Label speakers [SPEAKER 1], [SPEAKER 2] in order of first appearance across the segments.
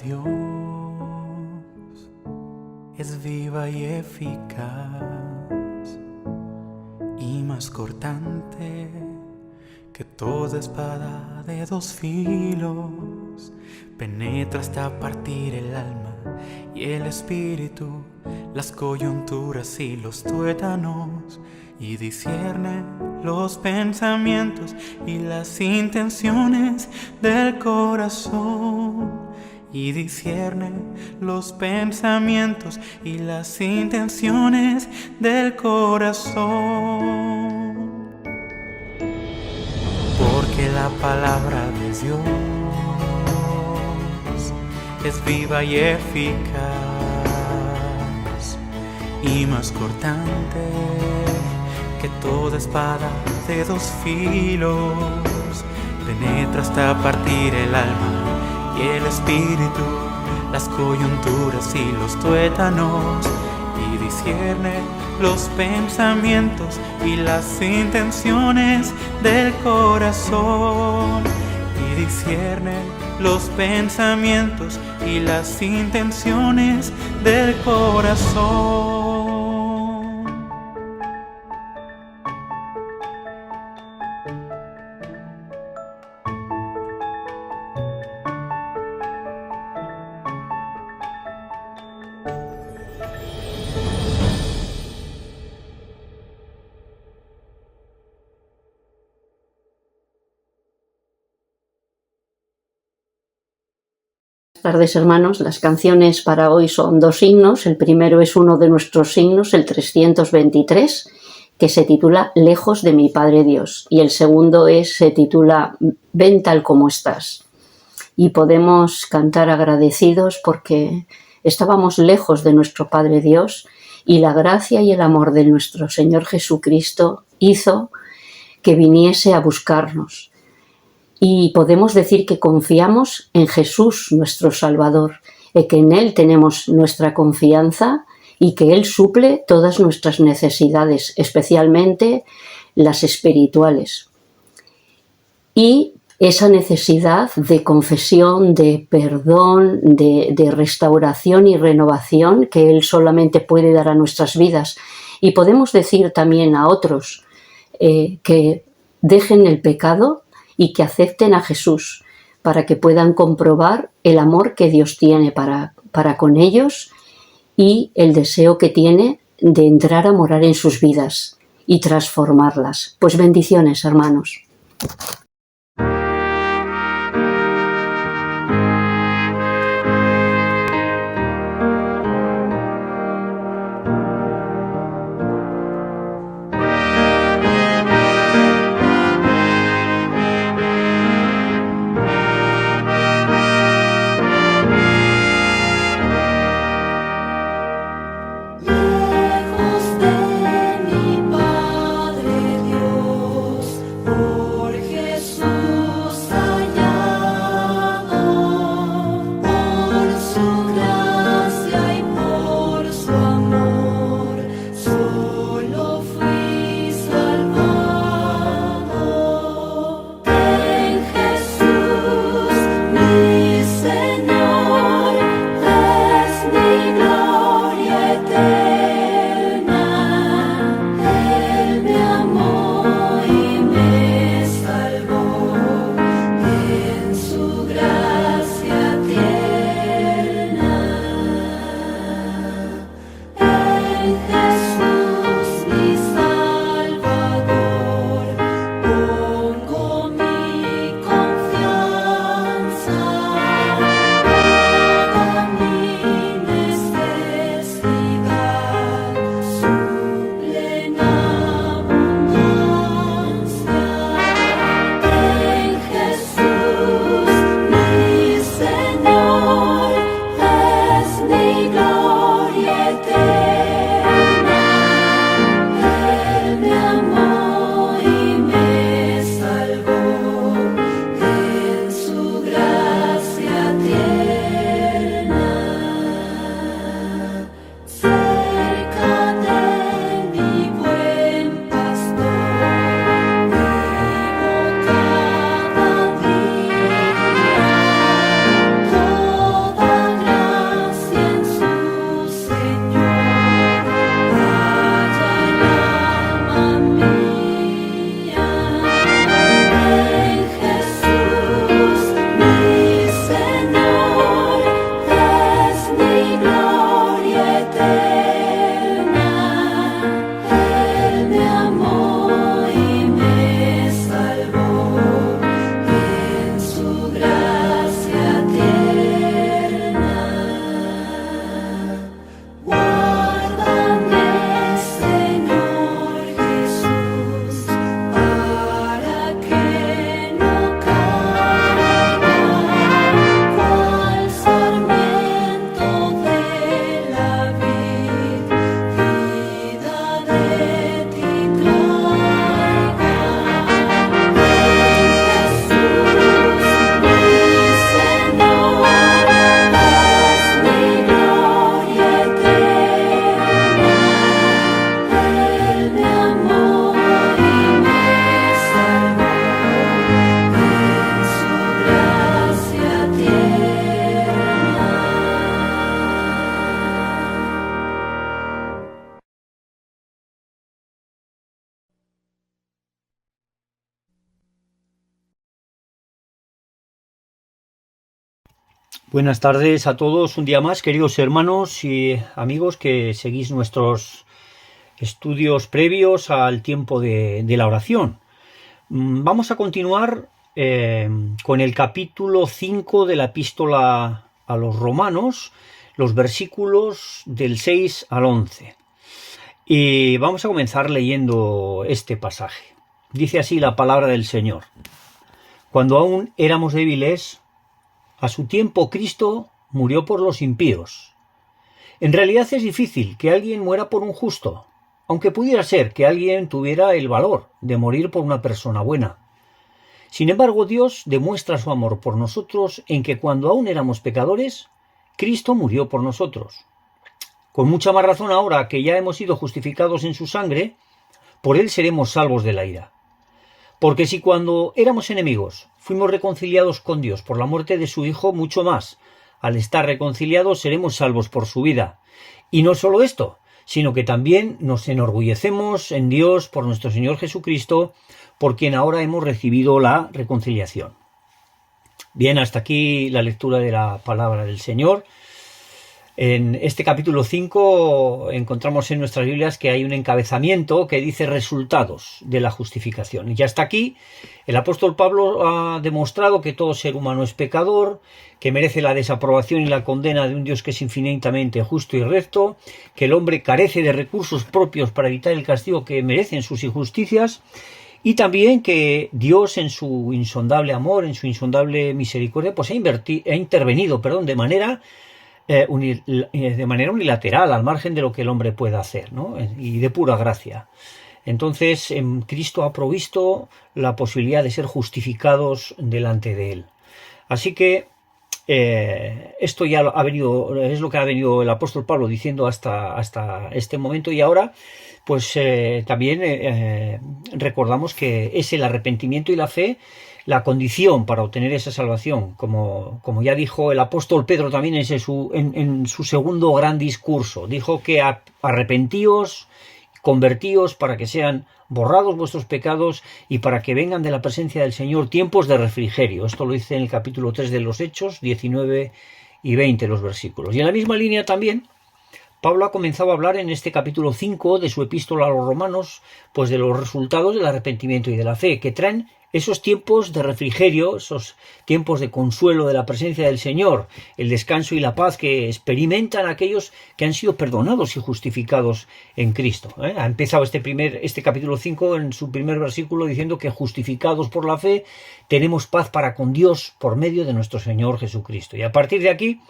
[SPEAKER 1] Dios es viva y eficaz y más cortante que toda espada de dos filos. Penetra hasta partir el alma y el espíritu, las coyunturas y los tuétanos, y discierne los pensamientos y las intenciones del corazón. Y discierne los pensamientos y las intenciones del corazón. Porque la palabra de Dios es viva y eficaz y más cortante que toda espada de dos filos. Penetra hasta partir el alma y el espíritu, las coyunturas y los tuétanos, y discierne los pensamientos y las intenciones del corazón. Y discierne los pensamientos y las intenciones del corazón.
[SPEAKER 2] Buenas tardes, hermanos. Las canciones para hoy son dos himnos. El primero es uno de nuestros himnos, el 323, que se titula Lejos de mi Padre Dios, y el segundo se titula Ven tal como estás. Y podemos cantar agradecidos porque estábamos lejos de nuestro Padre Dios y la gracia y el amor de nuestro Señor Jesucristo hizo que viniese a buscarnos. Y podemos decir que confiamos en Jesús, nuestro Salvador, y que en Él tenemos nuestra confianza y que Él suple todas nuestras necesidades, especialmente las espirituales. Y esa necesidad de confesión, de perdón, de restauración y renovación que Él solamente puede dar a nuestras vidas. Y podemos decir también a otros que dejen el pecado y que acepten a Jesús para que puedan comprobar el amor que Dios tiene para con ellos y el deseo que tiene de entrar a morar en sus vidas y transformarlas. Pues bendiciones, hermanos.
[SPEAKER 3] Lejos de mi Padre Dios, por Jesús. Buenas tardes a todos, un día más, queridos hermanos y amigos que seguís nuestros estudios previos al tiempo de la oración. Vamos a continuar con el capítulo 5 de la epístola a los romanos, los versículos del 6 al 11. Y vamos a comenzar leyendo este pasaje. Dice así la palabra del Señor. Cuando aún éramos débiles, a su tiempo Cristo murió por los impíos. En realidad es difícil que alguien muera por un justo, aunque pudiera ser que alguien tuviera el valor de morir por una persona buena. Sin embargo, Dios demuestra su amor por nosotros en que cuando aún éramos pecadores, Cristo murió por nosotros. Con mucha más razón ahora que ya hemos sido justificados en su sangre, por él seremos salvos de la ira. Porque si cuando éramos enemigos fuimos reconciliados con Dios por la muerte de su Hijo, mucho más, al estar reconciliados seremos salvos por su vida. Y no solo esto, sino que también nos enorgullecemos en Dios por nuestro Señor Jesucristo, por quien ahora hemos recibido la reconciliación. Bien, hasta aquí la lectura de la palabra del Señor. En este capítulo 5 encontramos en nuestras Biblias que hay un encabezamiento que dice resultados de la justificación. Y hasta aquí el apóstol Pablo ha demostrado que todo ser humano es pecador, que merece la desaprobación y la condena de un Dios que es infinitamente justo y recto, que el hombre carece de recursos propios para evitar el castigo que merecen sus injusticias, y también que Dios en su insondable amor, en su insondable misericordia, pues ha intervenido de manera unilateral, al margen de lo que el hombre pueda hacer, ¿no? Y de pura gracia. Entonces, Cristo ha provisto la posibilidad de ser justificados delante de él. Así que esto ya es lo que ha venido el apóstol Pablo diciendo hasta este momento, y ahora pues también recordamos que es el arrepentimiento y la fe la condición para obtener esa salvación, como ya dijo el apóstol Pedro también en su segundo gran discurso. Dijo que arrepentíos, convertíos para que sean borrados vuestros pecados y para que vengan de la presencia del Señor tiempos de refrigerio. Esto lo dice en el capítulo 3 de los Hechos, 19 y 20 los versículos. Y en la misma línea también Pablo ha comenzado a hablar en este capítulo 5 de su epístola a los romanos, pues de los resultados del arrepentimiento y de la fe, que traen esos tiempos de refrigerio, esos tiempos de consuelo de la presencia del Señor, el descanso y la paz que experimentan aquellos que han sido perdonados y justificados en Cristo. Ha empezado este capítulo 5 en su primer versículo diciendo que justificados por la fe tenemos paz para con Dios por medio de nuestro Señor Jesucristo. Y a partir de aquí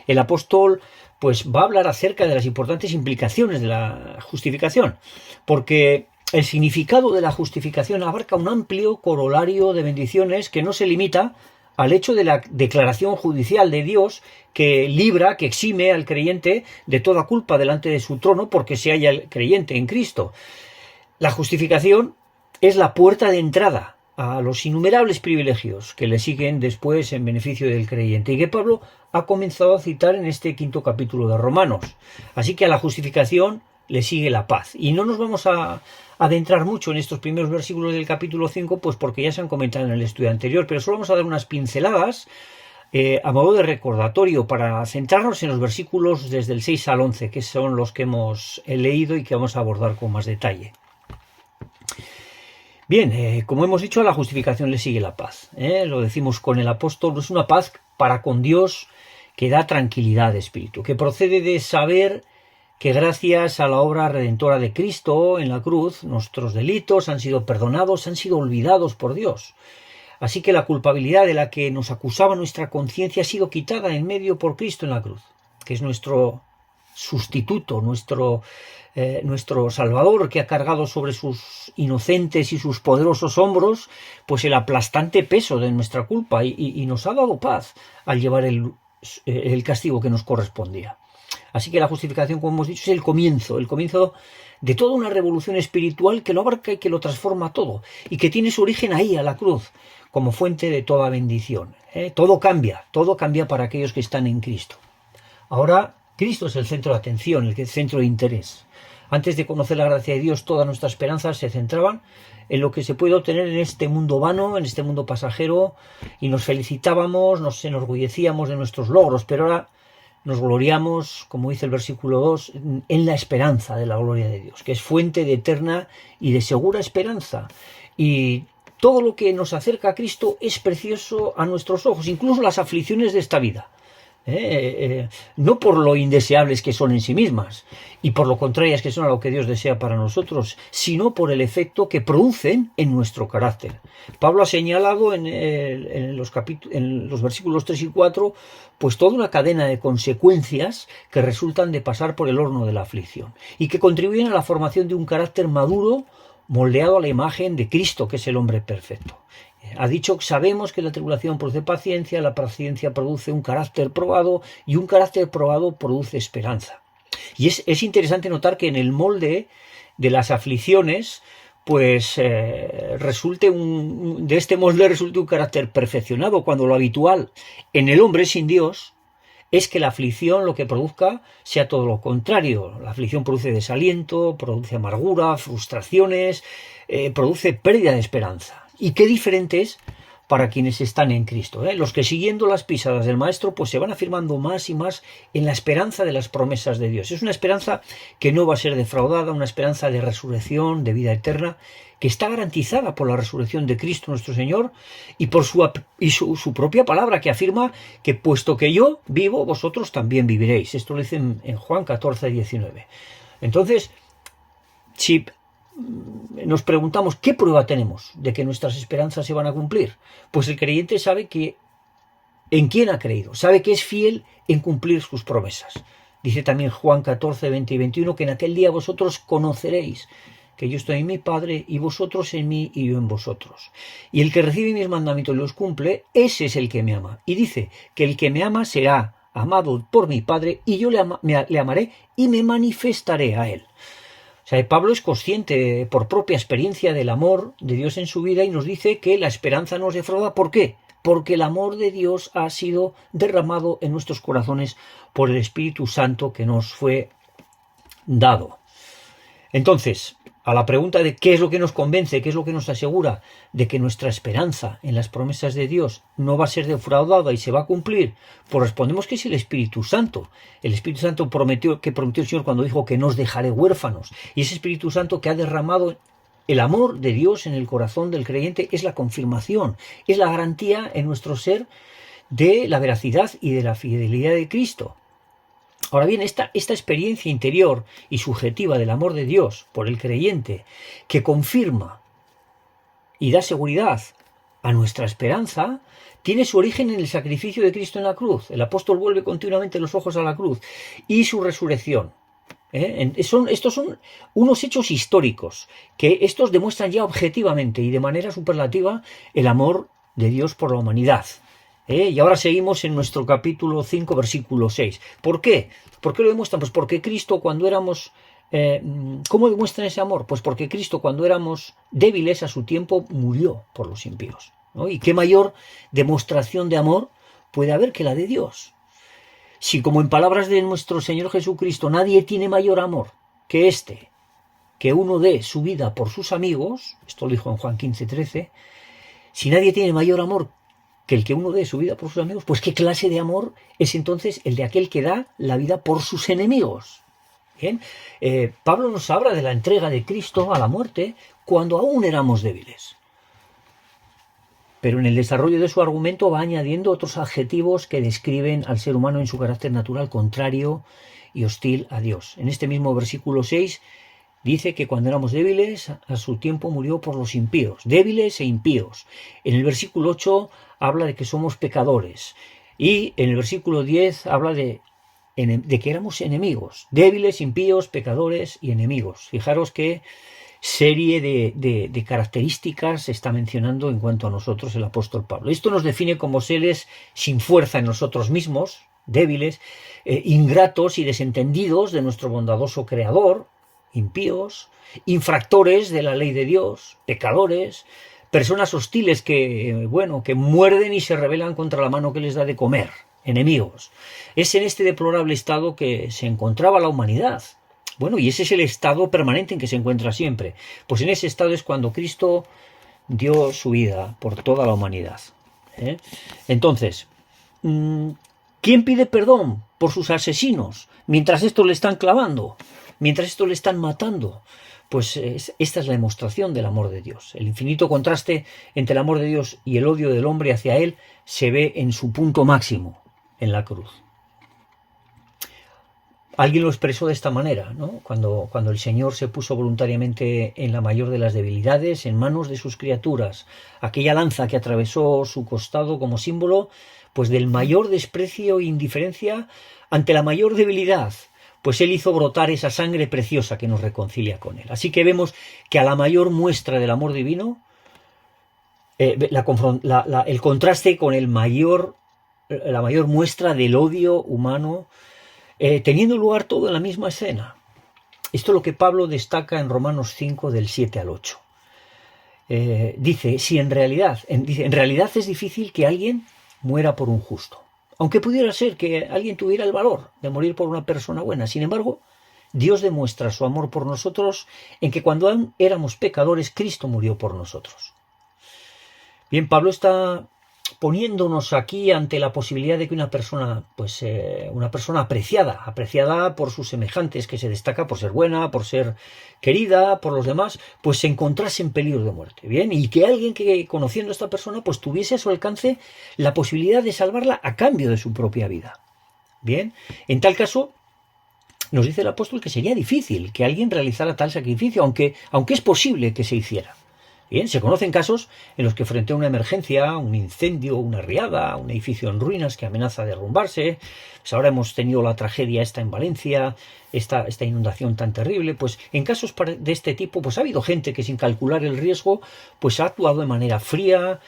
[SPEAKER 3] el apóstol pues va a hablar acerca de las importantes implicaciones de la justificación, porque el significado de la justificación abarca un amplio corolario de bendiciones que no se limita al hecho de la declaración judicial de Dios que libra, que exime al creyente de toda culpa delante de su trono porque se halla el creyente en Cristo. La justificación es la puerta de entrada a los innumerables privilegios que le siguen después en beneficio del creyente y que Pablo ha comenzado a citar en este quinto capítulo de Romanos. Así que a la justificación le sigue la paz. Y no nos vamos a adentrar mucho en estos primeros versículos del capítulo 5, pues porque ya se han comentado en el estudio anterior, pero solo vamos a dar unas pinceladas a modo de recordatorio para centrarnos en los versículos desde el 6 al 11, que son los que hemos leído y que vamos a abordar con más detalle. Bien, como hemos dicho, a la justificación le sigue la paz. Lo decimos con el apóstol, es una paz para con Dios que da tranquilidad de espíritu, que procede de saber que gracias a la obra redentora de Cristo en la cruz, nuestros delitos han sido perdonados, han sido olvidados por Dios. Así que la culpabilidad de la que nos acusaba nuestra conciencia ha sido quitada en medio por Cristo en la cruz, que es nuestro sustituto, nuestro Salvador, que ha cargado sobre sus inocentes y sus poderosos hombros pues el aplastante peso de nuestra culpa y nos ha dado paz al llevar el castigo que nos correspondía. Así que la justificación, como hemos dicho, es el comienzo de toda una revolución espiritual que lo abarca y que lo transforma todo y que tiene su origen ahí, a la cruz, como fuente de toda bendición. Todo cambia para aquellos que están en Cristo. Ahora Cristo es el centro de atención, el centro de interés. Antes de conocer la gracia de Dios, todas nuestras esperanzas se centraban en lo que se puede obtener en este mundo vano, en este mundo pasajero, y nos felicitábamos, nos enorgullecíamos de nuestros logros, pero ahora nos gloriamos, como dice el versículo 2, en la esperanza de la gloria de Dios, que es fuente de eterna y de segura esperanza. Y todo lo que nos acerca a Cristo es precioso a nuestros ojos, incluso las aflicciones de esta vida. No por lo indeseables que son en sí mismas y por lo contrarias que son a lo que Dios desea para nosotros, sino por el efecto que producen en nuestro carácter. Pablo ha señalado en los versículos 3 y 4 pues toda una cadena de consecuencias que resultan de pasar por el horno de la aflicción y que contribuyen a la formación de un carácter maduro moldeado a la imagen de Cristo, que es el hombre perfecto. Ha dicho que sabemos que la tribulación produce paciencia, la paciencia produce un carácter probado y un carácter probado produce esperanza. Y es interesante notar que en el molde de las aflicciones, pues de este molde resulte un carácter perfeccionado, cuando lo habitual en el hombre sin Dios es que la aflicción lo que produzca sea todo lo contrario. La aflicción produce desaliento, produce amargura, frustraciones, produce pérdida de esperanza. Y qué diferente es para quienes están en Cristo, ¿eh? Los que siguiendo las pisadas del Maestro pues se van afirmando más y más en la esperanza de las promesas de Dios. Es una esperanza que no va a ser defraudada, una esperanza de resurrección, de vida eterna, que está garantizada por la resurrección de Cristo nuestro Señor y por su propia palabra, que afirma que puesto que yo vivo, vosotros también viviréis. Esto lo dice en Juan 14, 19. Entonces, si nos preguntamos qué prueba tenemos de que nuestras esperanzas se van a cumplir, pues el creyente sabe que en quién ha creído, sabe que es fiel en cumplir sus promesas. Dice también Juan 14, 20 y 21 que en aquel día vosotros conoceréis que yo estoy en mi Padre y vosotros en mí y yo en vosotros. Y el que recibe mis mandamientos y los cumple, ese es el que me ama. Y dice que el que me ama será amado por mi Padre y yo le amaré y me manifestaré a él. O sea, Pablo es consciente por propia experiencia del amor de Dios en su vida y nos dice que la esperanza nos defrauda. ¿Por qué? Porque el amor de Dios ha sido derramado en nuestros corazones por el Espíritu Santo que nos fue dado. Entonces, a la pregunta de qué es lo que nos convence, qué es lo que nos asegura de que nuestra esperanza en las promesas de Dios no va a ser defraudada y se va a cumplir, pues respondemos que es el Espíritu Santo. El Espíritu Santo prometió el Señor cuando dijo que no os dejaré huérfanos. Y ese Espíritu Santo que ha derramado el amor de Dios en el corazón del creyente es la confirmación, es la garantía en nuestro ser de la veracidad y de la fidelidad de Cristo. Ahora bien, esta experiencia interior y subjetiva del amor de Dios por el creyente, que confirma y da seguridad a nuestra esperanza, tiene su origen en el sacrificio de Cristo en la cruz. El apóstol vuelve continuamente los ojos a la cruz y su resurrección. Estos son unos hechos históricos que estos demuestran ya objetivamente y de manera superlativa el amor de Dios por la humanidad. Y ahora seguimos en nuestro capítulo 5, versículo 6. ¿Por qué? ¿Por qué lo demuestran? Pues porque Cristo cuando éramos... ¿Cómo demuestran ese amor? Pues porque Cristo cuando éramos débiles a su tiempo murió por los impíos, ¿no? ¿Y qué mayor demostración de amor puede haber que la de Dios? Si como en palabras de nuestro Señor Jesucristo nadie tiene mayor amor que este, que uno dé su vida por sus amigos, esto lo dijo en Juan 15, 13, si nadie tiene mayor amor que el que uno dé su vida por sus amigos, pues ¿qué clase de amor es entonces el de aquel que da la vida por sus enemigos? Bien, Pablo nos habla de la entrega de Cristo a la muerte cuando aún éramos débiles. Pero en el desarrollo de su argumento va añadiendo otros adjetivos que describen al ser humano en su carácter natural contrario y hostil a Dios. En este mismo versículo 6 dice que cuando éramos débiles, a su tiempo murió por los impíos, débiles e impíos. En el versículo 8 habla de que somos pecadores. Y en el versículo 10 habla de que éramos enemigos, débiles, impíos, pecadores y enemigos. Fijaros qué serie de características se está mencionando en cuanto a nosotros el apóstol Pablo. Esto nos define como seres sin fuerza en nosotros mismos, débiles, ingratos y desentendidos de nuestro bondadoso Creador, impíos, infractores de la ley de Dios, pecadores, personas hostiles que muerden y se rebelan contra la mano que les da de comer, enemigos. Es en este deplorable estado que se encontraba la humanidad. Bueno, y ese es el estado permanente en que se encuentra siempre. Pues en ese estado es cuando Cristo dio su vida por toda la humanidad. Entonces, ¿quién pide perdón por sus asesinos mientras estos le están clavando? Mientras estos le están matando. Pues esta es la demostración del amor de Dios. El infinito contraste entre el amor de Dios y el odio del hombre hacia él se ve en su punto máximo, en la cruz. Alguien lo expresó de esta manera, ¿no? Cuando el Señor se puso voluntariamente en la mayor de las debilidades, en manos de sus criaturas, aquella lanza que atravesó su costado como símbolo, pues del mayor desprecio e indiferencia ante la mayor debilidad, pues Él hizo brotar esa sangre preciosa que nos reconcilia con Él. Así que vemos que a la mayor muestra del amor divino, el contraste con la mayor muestra del odio humano, teniendo lugar todo en la misma escena. Esto es lo que Pablo destaca en Romanos 5 del 7 al 8. Dice, en realidad es difícil que alguien muera por un justo. Aunque pudiera ser que alguien tuviera el valor de morir por una persona buena. Sin embargo, Dios demuestra su amor por nosotros en que cuando aún éramos pecadores, Cristo murió por nosotros. Bien, Pablo está poniéndonos aquí ante la posibilidad de que una persona apreciada por sus semejantes, que se destaca por ser buena, por ser querida por los demás, pues se encontrase en peligro de muerte, bien, y que alguien que conociendo a esta persona pues tuviese a su alcance la posibilidad de salvarla a cambio de su propia vida, bien, en tal caso nos dice el apóstol que sería difícil que alguien realizara tal sacrificio, aunque es posible que se hiciera. Bien, se conocen casos en los que frente a una emergencia, un incendio, una riada, un edificio en ruinas que amenaza derrumbarse, pues ahora hemos tenido la tragedia esta en Valencia, esta inundación tan terrible, pues en casos de este tipo pues ha habido gente que sin calcular el riesgo pues ha actuado de manera fría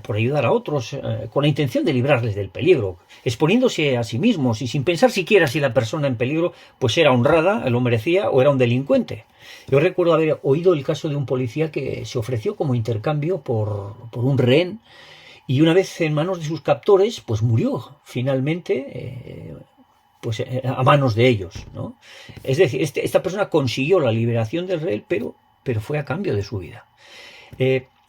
[SPEAKER 3] por ayudar a otros con la intención de librarles del peligro, exponiéndose a sí mismos y sin pensar siquiera si la persona en peligro pues era honrada, lo merecía o era un delincuente. Yo recuerdo haber oído el caso de un policía que se ofreció como intercambio por un rehén y una vez en manos de sus captores, pues murió finalmente a manos de ellos, ¿no? Es decir, esta persona consiguió la liberación del rehén, pero fue a cambio de su vida.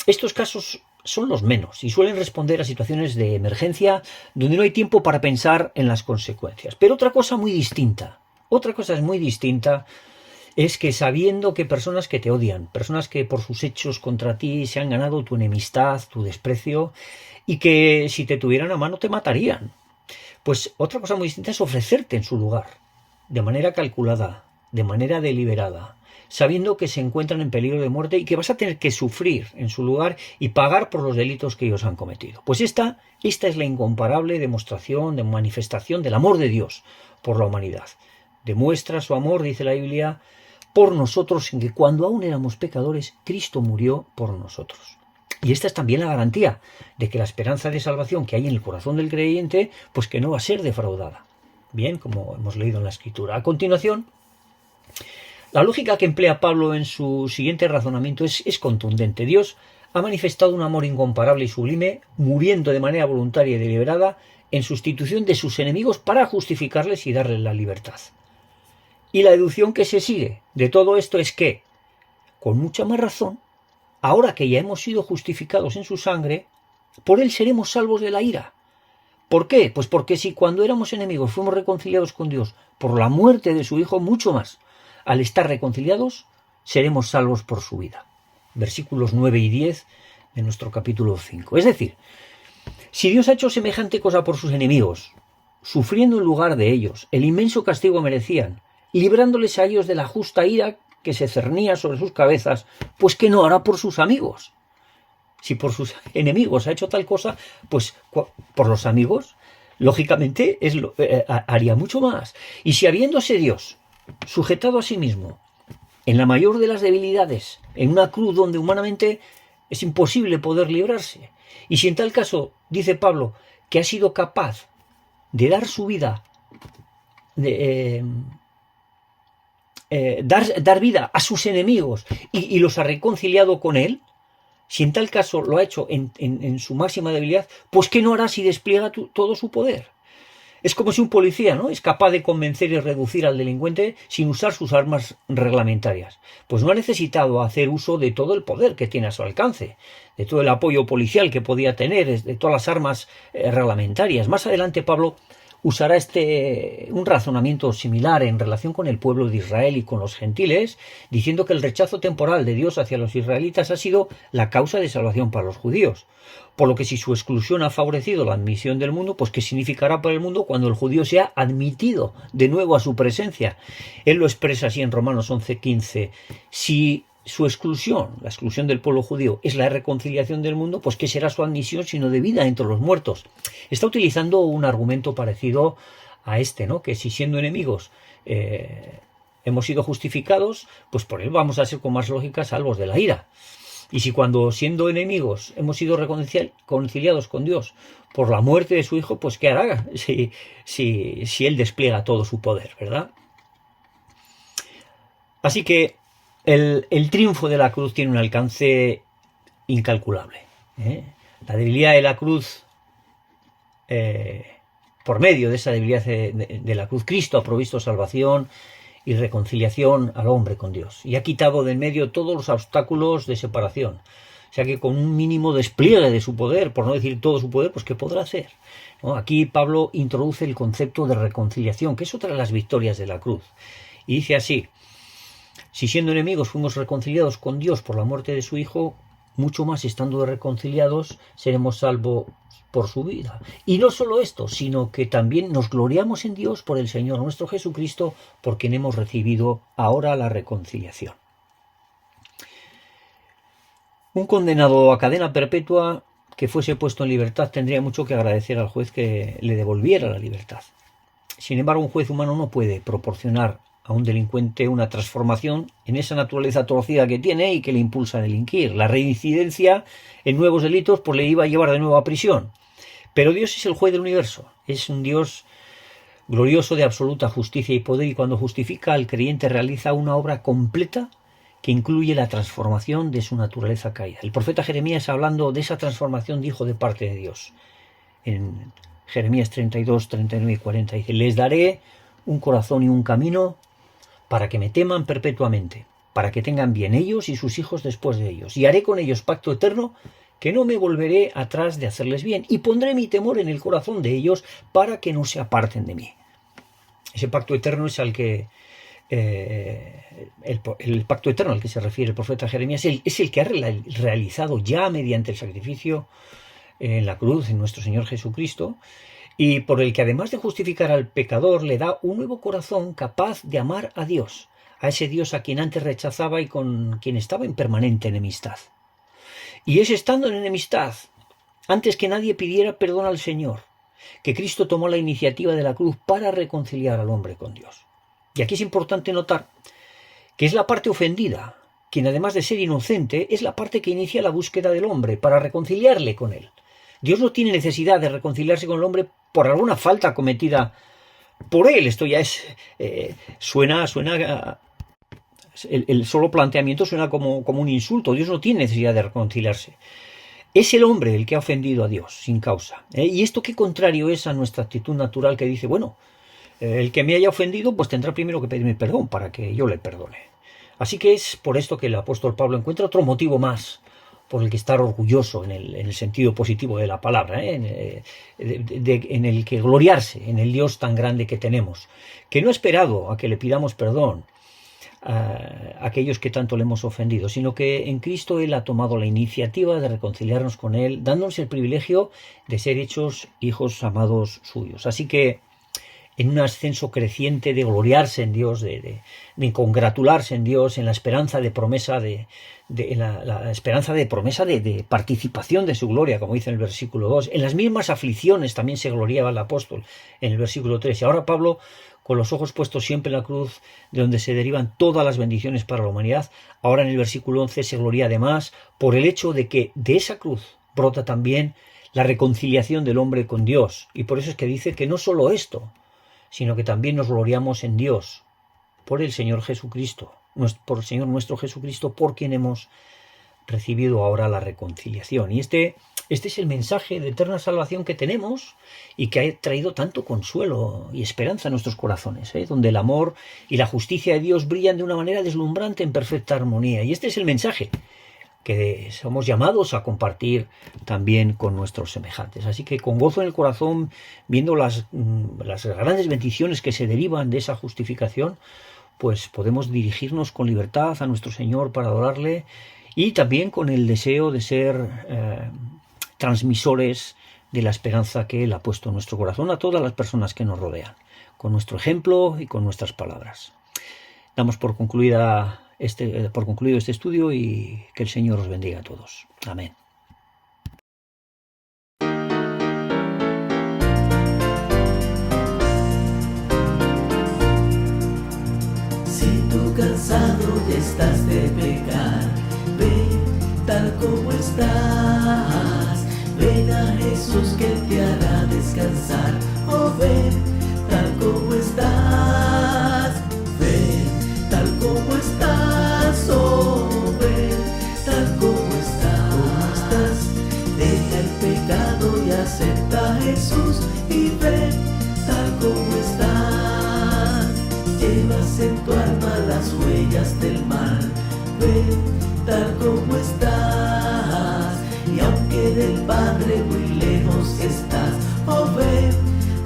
[SPEAKER 3] Estos casos son los menos y suelen responder a situaciones de emergencia donde no hay tiempo para pensar en las consecuencias. Pero otra cosa es muy distinta es que sabiendo que personas que te odian, personas que por sus hechos contra ti se han ganado tu enemistad, tu desprecio, y que si te tuvieran a mano te matarían, pues otra cosa muy distinta es ofrecerte en su lugar, de manera calculada, de manera deliberada, sabiendo que se encuentran en peligro de muerte y que vas a tener que sufrir en su lugar y pagar por los delitos que ellos han cometido. Pues esta es la incomparable demostración, de manifestación del amor de Dios por la humanidad. Demuestra su amor, dice la Biblia, por nosotros, en que cuando aún éramos pecadores, Cristo murió por nosotros. Y esta es también la garantía de que la esperanza de salvación que hay en el corazón del creyente, pues que no va a ser defraudada. Bien, como hemos leído en la Escritura. A continuación, la lógica que emplea Pablo en su siguiente razonamiento es contundente. Dios ha manifestado un amor incomparable y sublime, muriendo de manera voluntaria y deliberada en sustitución de sus enemigos para justificarles y darles la libertad. Y la deducción que se sigue de todo esto es que, con mucha más razón, ahora que ya hemos sido justificados en su sangre, por él seremos salvos de la ira. ¿Por qué? Pues porque si cuando éramos enemigos fuimos reconciliados con Dios por la muerte de su Hijo, mucho más, al estar reconciliados, seremos salvos por su vida. Versículos 9 y 10 de nuestro capítulo 5. Es decir, si Dios ha hecho semejante cosa por sus enemigos, sufriendo en lugar de ellos el inmenso castigo que merecían, librándoles a ellos de la justa ira que se cernía sobre sus cabezas, pues ¿qué no hará por sus amigos? Si por sus enemigos ha hecho tal cosa, pues por los amigos, lógicamente haría mucho más. Y si habiéndose Dios sujetado a sí mismo en la mayor de las debilidades, en una cruz donde humanamente es imposible poder librarse, y si en tal caso, dice Pablo, que ha sido capaz de dar su vida, dar vida a sus enemigos y los ha reconciliado con él, si en tal caso lo ha hecho en su máxima debilidad, pues ¿qué no hará si despliega todo su poder? Es como si un policía, ¿no?, es capaz de convencer y reducir al delincuente sin usar sus armas reglamentarias. Pues no ha necesitado hacer uso de todo el poder que tiene a su alcance, de todo el apoyo policial que podía tener, de todas las armas reglamentarias. Más adelante Pablo usará un razonamiento similar en relación con el pueblo de Israel y con los gentiles, diciendo que el rechazo temporal de Dios hacia los israelitas ha sido la causa de salvación para los judíos. Por lo que si su exclusión ha favorecido la admisión del mundo, pues ¿qué significará para el mundo cuando el judío sea admitido de nuevo a su presencia? Él lo expresa así en Romanos 11:15. Si su exclusión, la exclusión del pueblo judío, es la reconciliación del mundo, pues ¿qué será su admisión sino de vida entre los muertos? Está utilizando un argumento parecido a este, ¿no?, que si siendo enemigos hemos sido justificados, pues por él vamos a ser con más lógica salvos de la ira. Y si cuando siendo enemigos hemos sido reconciliados con Dios por la muerte de su Hijo, pues ¿qué hará si Él despliega todo su poder, verdad? Así que el triunfo de la cruz tiene un alcance incalculable. La debilidad de la cruz, por medio de esa debilidad de la cruz, Cristo ha provisto salvación y reconciliación al hombre con Dios, y ha quitado de en medio todos los obstáculos de separación. O sea que con un mínimo despliegue de su poder, por no decir todo su poder, pues ¿qué podrá hacer? ¿No? Aquí Pablo introduce el concepto de reconciliación, que es otra de las victorias de la cruz, y dice así: si siendo enemigos fuimos reconciliados con Dios por la muerte de su Hijo, mucho más estando reconciliados seremos salvos por su vida. Y no solo esto, sino que también nos gloriamos en Dios por el Señor nuestro Jesucristo, por quien hemos recibido ahora la reconciliación. Un condenado a cadena perpetua que fuese puesto en libertad tendría mucho que agradecer al juez que le devolviera la libertad. Sin embargo, un juez humano no puede proporcionar a un delincuente una transformación en esa naturaleza torcida que tiene y que le impulsa a delinquir. La reincidencia en nuevos delitos pues le iba a llevar de nuevo a prisión. Pero Dios es el juez del universo, es un Dios glorioso de absoluta justicia y poder, y cuando justifica al creyente realiza una obra completa que incluye la transformación de su naturaleza caída. El profeta Jeremías, hablando de esa transformación, dijo de parte de Dios en Jeremías 32, 39 y 40, dice: les daré un corazón y un camino para que me teman perpetuamente, para que tengan bien ellos y sus hijos después de ellos, y haré con ellos pacto eterno, que no me volveré atrás de hacerles bien, y pondré mi temor en el corazón de ellos para que no se aparten de mí. Ese pacto eterno es al que el pacto eterno al que se refiere el profeta Jeremías es el que ha realizado ya mediante el sacrificio en la cruz en nuestro Señor Jesucristo, y por el que, además de justificar al pecador, le da un nuevo corazón capaz de amar a Dios, a ese Dios a quien antes rechazaba y con quien estaba en permanente enemistad. Y es estando en enemistad, antes que nadie pidiera perdón al Señor, que Cristo tomó la iniciativa de la cruz para reconciliar al hombre con Dios. Y aquí es importante notar que es la parte ofendida, quien además de ser inocente, es la parte que inicia la búsqueda del hombre para reconciliarle con él. Dios no tiene necesidad de reconciliarse con el hombre por alguna falta cometida por él. Esto ya es suena el solo planteamiento suena como un insulto. Dios no tiene necesidad de reconciliarse. Es el hombre el que ha ofendido a Dios sin causa. Y esto qué contrario es a nuestra actitud natural que dice, bueno, el que me haya ofendido pues tendrá primero que pedirme perdón para que yo le perdone. Así que es por esto que el apóstol Pablo encuentra otro motivo más por el que estar orgulloso en el sentido positivo de la palabra, en el que gloriarse en el Dios tan grande que tenemos, que no ha esperado a que le pidamos perdón a aquellos que tanto le hemos ofendido, sino que en Cristo Él ha tomado la iniciativa de reconciliarnos con Él, dándonos el privilegio de ser hechos hijos amados suyos. Así que en un ascenso creciente de gloriarse en Dios, de congratularse en Dios, en la esperanza de promesa de participación de su gloria, como dice en el versículo 2. En las mismas aflicciones también se gloriaba el apóstol en el versículo 3. Y ahora Pablo, con los ojos puestos siempre en la cruz, de donde se derivan todas las bendiciones para la humanidad, ahora en el versículo 11 se gloria además por el hecho de que de esa cruz brota también la reconciliación del hombre con Dios. Y por eso es que dice que no solo esto, sino que también nos gloriamos en Dios, por el Señor Jesucristo, por el Señor nuestro Jesucristo, por quien hemos recibido ahora la reconciliación. Y este Este es el mensaje de eterna salvación que tenemos y que ha traído tanto consuelo y esperanza a nuestros corazones, donde el amor y la justicia de Dios brillan de una manera deslumbrante en perfecta armonía. Y este es el mensaje que somos llamados a compartir también con nuestros semejantes. Así que con gozo en el corazón, viendo las grandes bendiciones que se derivan de esa justificación, pues podemos dirigirnos con libertad a nuestro Señor para adorarle, y también con el deseo de ser transmisores de la esperanza que Él ha puesto en nuestro corazón a todas las personas que nos rodean, con nuestro ejemplo y con nuestras palabras. Damos por concluido este estudio, y que el Señor os bendiga a todos. Amén.
[SPEAKER 4] Si tú cansado ya estás de pecar, ven tal como estás. Ven a Jesús que te hará descansar. Oh, ven tal como estás. Ven tal como estás. Oh, ven tal como estás. Deja el pecado y acepta a Jesús, y ven tal como estás. Llevas en tu alma las huellas del mal. Ven tal como estás. Y aunque del Padre muy lejos estás, oh, ven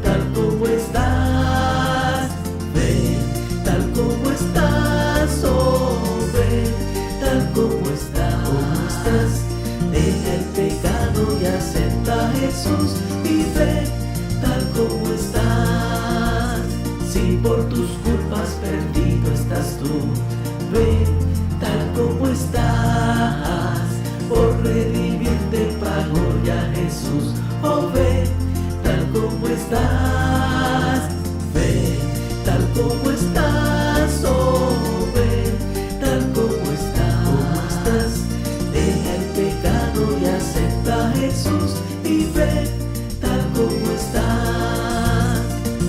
[SPEAKER 4] tal como estás. Ven tal como estás. Oh, ven tal como estás. Deja el pecado y acepta a Jesús, y ven tal como estás. Si por tus culpas perdido estás tú, ven tal como estás. Por redimirte pagó ya Jesús. Oh, ven tal como estás. Ven tal como estás. Oh, ven tal como estás. Deja el pecado y acepta a Jesús, y ven tal como estás.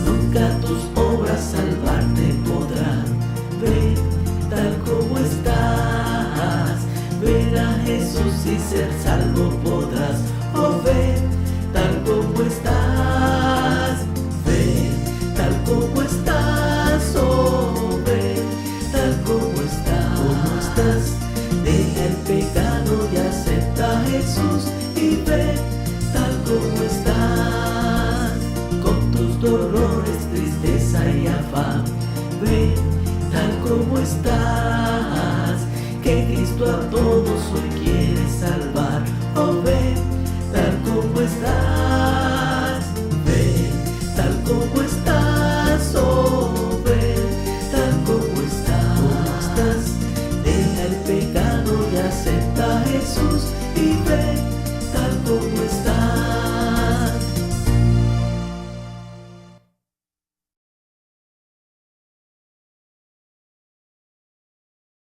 [SPEAKER 4] Nunca tus obras salvarte podrán. Ven tal como estás. Ven a Jesús y ser salvo podrás. Oh, ven tal como estás. Ven tal como estás. Oh, ven tal como estás. Deja el pecado y acepta a Jesús, y ven tal como estás. Con tus dolores, tristeza y afán, ven tal como estás. Que Cristo a todos